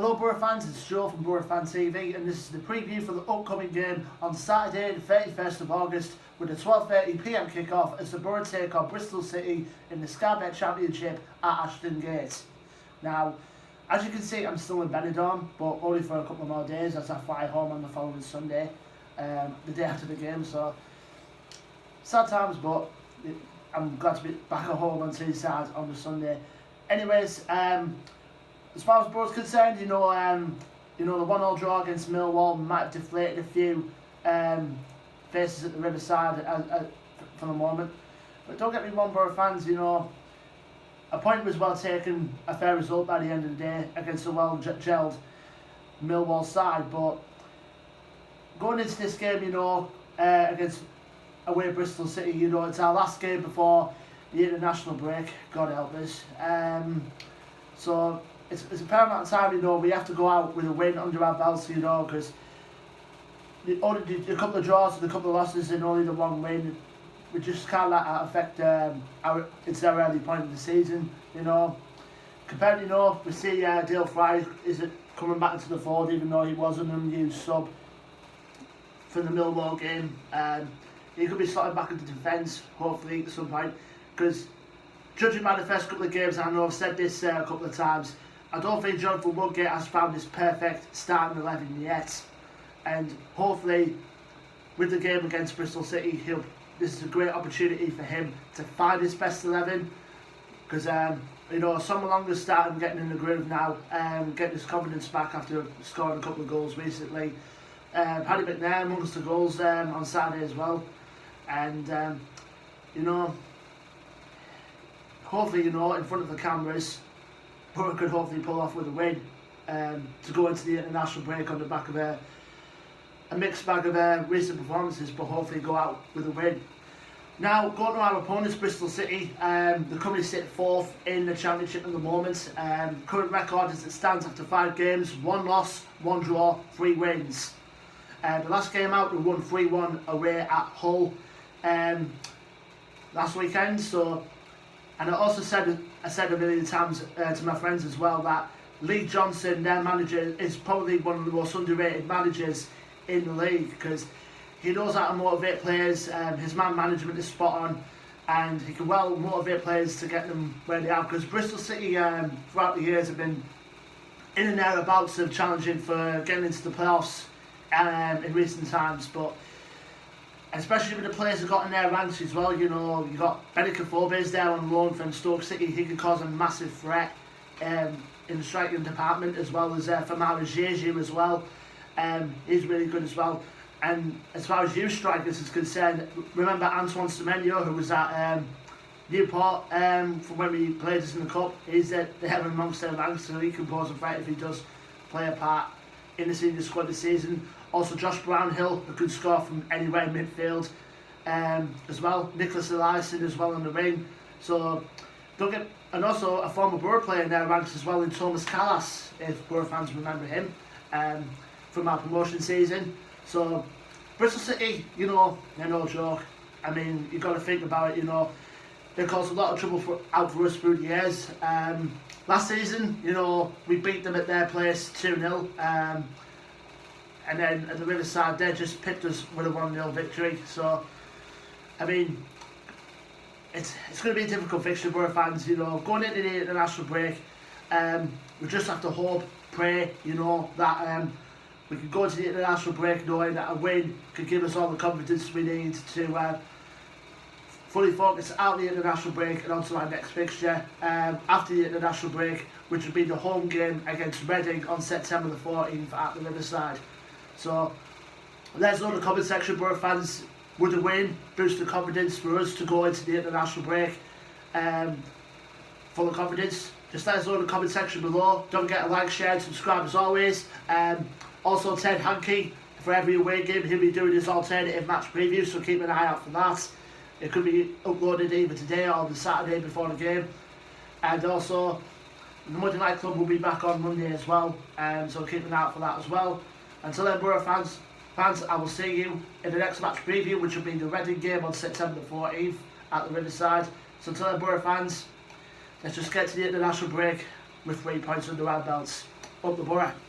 Hello Boro fans, it's Joe from Boro Fan TV and this is the preview for the upcoming game on Saturday the 31st of August with a 12:30pm kick-off as the Boro take on Bristol City in the Sky Bet Championship at Ashton Gate. Now, as you can see, I'm still in Benidorm, but only for a couple of more days as I fly home on the following Sunday, the day after the game, so sad times, but I'm glad to be back at home on Teesside on the Sunday. Anyways, as far as Boro's concerned, the 1-1 draw against Millwall might have deflated a few faces at the Riverside for the moment. But don't get me wrong, Boro fans, a point was well taken, a fair result by the end of the day against a well-gelled Millwall side. But going into this game, against away Bristol City, it's our last game before the international break, God help us. So it's a paramount time, we have to go out with a win under our belts, because a couple of draws and a couple of losses and only the one win, we just can't let that affect it's our early point of the season, Compared, we see Dale Fry is coming back into the fold, even though he was an unused sub for the Millwall game. He could be slotted back into defence, hopefully, at some point, because judging by the first couple of games, I know I've said this a couple of times, I don't think Jonathan Woodgate has found his perfect starting 11 yet, and hopefully with the game against Bristol City, this is a great opportunity for him to find his best 11, because Sam Malonga's starting getting in the groove now, getting his confidence back after scoring a couple of goals recently. Paddy McNair amongst the goals on Saturday as well, and hopefully in front of the cameras, Boro could hopefully pull off with a win to go into the international break on the back of a mixed bag of recent performances, but hopefully go out with a win. Now, going to our opponents, Bristol City, they're currently sit 4th in the championship at the moment. Current record as it stands after 5 games, 1 loss, 1 draw, 3 wins. The last game out, we won 3-1 away at Hull last weekend. And I also said a million times to my friends as well that Lee Johnson, their manager, is probably one of the most underrated managers in the league, because he knows how to motivate players. His man management is spot on, and he can well motivate players to get them where they are. Because Bristol City, throughout the years, have been in and thereabouts of challenging for getting into the playoffs in recent times, but especially with the players who've got in their ranks as well, you got Benica Forbes there on loan from Stoke City. He can cause a massive threat in the striking department, as well as Famara Jeju as well. He's really good as well. And as far as youth strikers is concerned, remember Antoine Semenyo, who was at Newport from when we played us in the Cup. He's there amongst their ranks, so he can pose a threat if he does play a part in the senior squad this season. Also Josh Brownhill, who can score from anywhere in midfield as well. Nicholas Eliasson as well on the wing. So and also a former Boro player in their ranks as well in Thomas Callas, if Boro fans remember him from our promotion season. So Bristol City, they're no joke. I mean, you've got to think about it. They caused a lot of trouble out for us through the years. Last season, we beat them at their place 2-0. And then at the Riverside, they just pipped us with a 1-0 victory. So, I mean, it's going to be a difficult fixture, Boro fans. Going into the international break, we just have to hope, pray, that we can go into the international break knowing that a win could give us all the confidence we need to fully focus out the international break and onto our next fixture after the international break, which would be the home game against Reading on September the 14th at the Riverside. So let us know in the comment section, Boro fans, would a win boost the confidence for us to go into the international break full of confidence? Just let us know in the comment section below. Don't forget to like, share and subscribe as always. Also Ted Hankey, for every away game he'll be doing his alternative match preview, so keep an eye out for that. It could be uploaded either today or the Saturday before the game. And also the Monday Night Club will be back on Monday as well, so keep an eye out for that as well. Until then, Boro fans, I will see you in the next match preview, which will be the Reading game on September the 14th at the Riverside. So until then, Boro fans, let's just get to the international break with 3 points under our belts. Up the Borough.